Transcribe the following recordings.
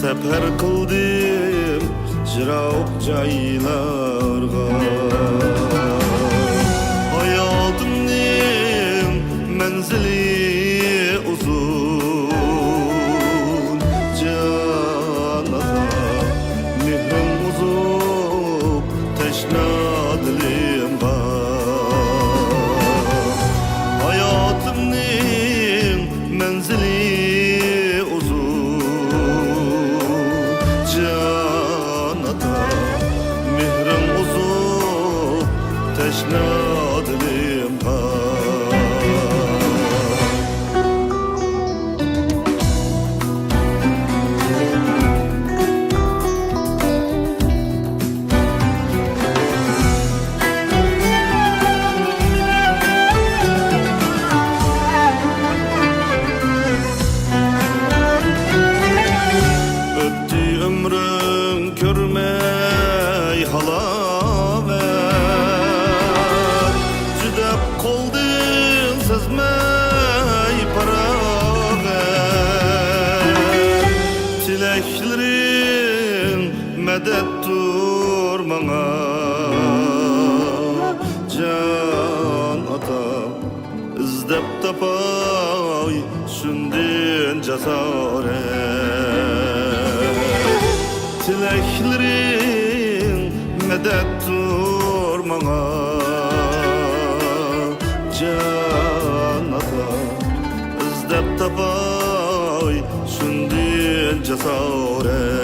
sefer kıldım jirak jaylarga. Hayatımning menzili uzun, canata mehrim uzun, teşna dilim var. Hayatımning menzili teşna dilim öttü ömrün körmey halaver, jüdep koldun sezmey paraver. Tileklerin medettur bana, can ata izdep tapay şundin cesaret. Tileklerin medettur bana, can ata izdep tapay şundin cesaret.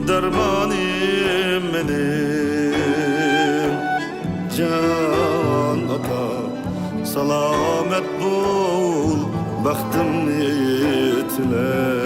Dermanim benim, can ata salamet bul, baktım niyetine.